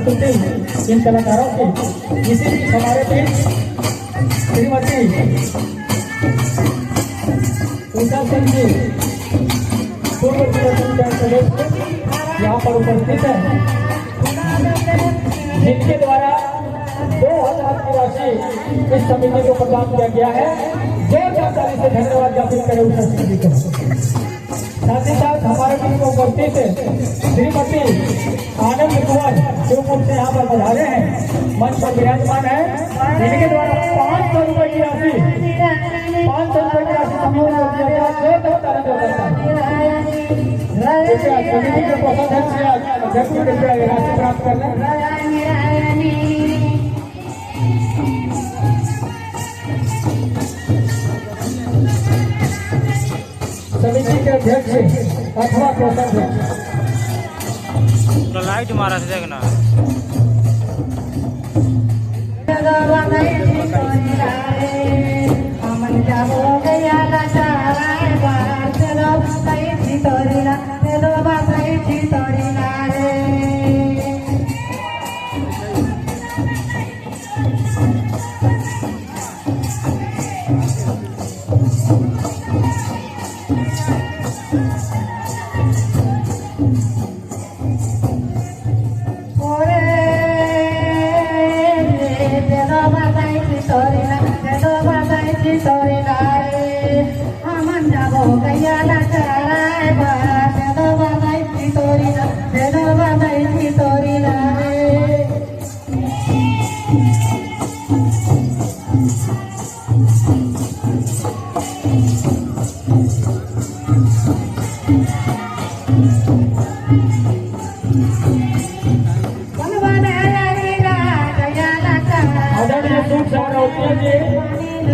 प्रस्तुति इन कलाकारों की। इसी बीच हमारे बीच श्रीमती उषा सिंह जी पूर्व जिला पंचायत सदस्य यहाँ पर उपस्थित है, जिनके द्वारा 2000 की राशि इस समिति को प्रदान किया गया है। जोरदार ताली से धन्यवाद ज्ञापित करें उषा सिंह जी को। साथ ही साथ हमारे बीच में उपस्थित श्रीमती आनंद कुमार शिवपुर से यहाँ पर पधारे हैं, मंच पर विराजमान है, जिनके द्वारा 500 रुपए की राशि समूह को दिया गया। जोरदार ताली समिति के कोषाध्यक्ष राशि प्राप्त करना। समिति के अध्यक्ष अथवा कोषाध्यक्ष लाइट मारा से देखना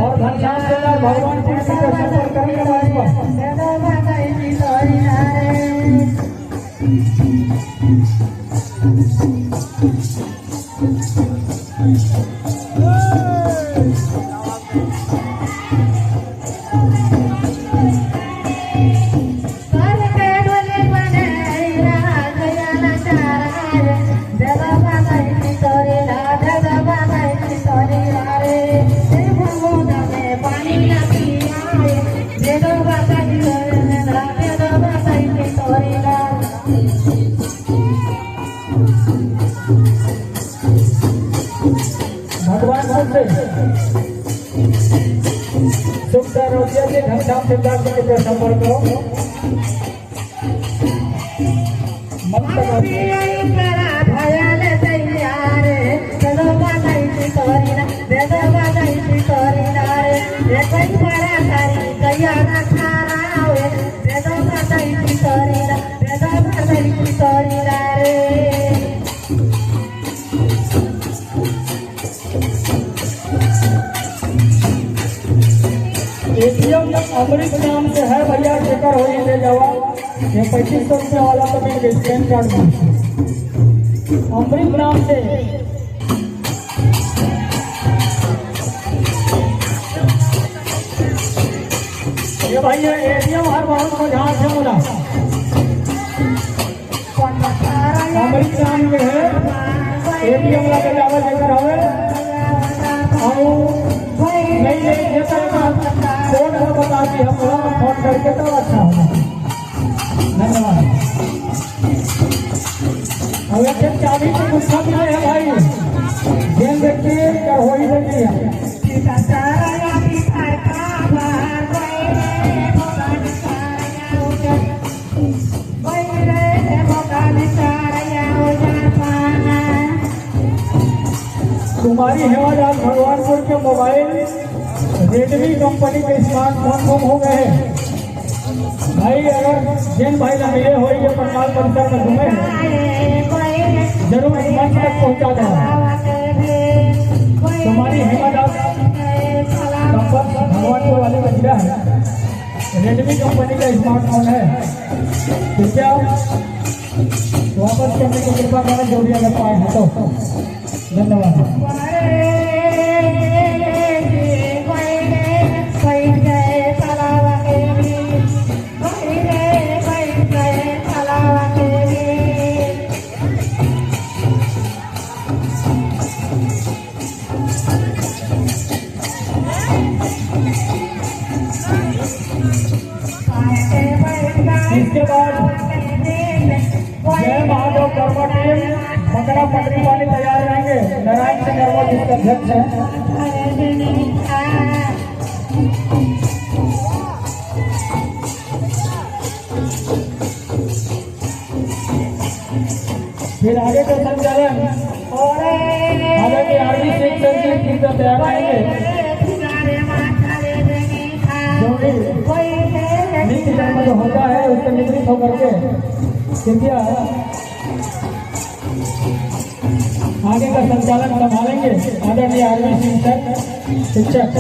और घनश्याम सिंह भगवान जी से संपर्क करेंगे हमारे पास। घनश्याम सिद्धार्थ जी के संपर्क करो। एटीएम अमृत नाम से है भैया, चेकर हो ले जावा। ये 2500 रुपया वाला तो मिल स्कैन कार्ड में अमृत नाम से। ये भैया एटीएम हर बहुत को ध्यान से बोला, अमृत नाम में है एटीएम लगे जावा चेकर हो नहीं फोन को बता दी हम फोन करके तो अच्छा होगा। धन्यवाद। अब एक चाबी की गुस्सा भी है भाई, जेल व्यक्ति कर हो ही नहीं है। कुमारी हेमादास भगवानपुर के मोबाइल रेडमी कंपनी के स्मार्टफोन गुम हो गए हैं भाई। अगर जिन भाई ना मिले हो ये पंडाल परिसर में घूमे जरूर मंच तक पहुंचा देना। तुम्हारी हेमादास भगवानपुर वाले का जिला है, रेडमी कंपनी का स्मार्टफोन है, कृपया वापस करने की कृपा करें जो भी अगर पाए हैं तो। धन्यवाद। इसके बाद जय महादेव कर्मा टीम बकरा पटरी वाले तैयार रहेंगे। नारायण सिंह कर्मा जिसका अध्यक्ष है। फिर आगे का संचालन हालांकि आर्मी सिंह सर की टीम का तैयार रहेंगे। नित्य कर्म जो होता है उससे निवृत्त होकर के कृपया आगे का संचालन संभालेंगे आदरणीय आर्मी सिंह सर शिक्षक।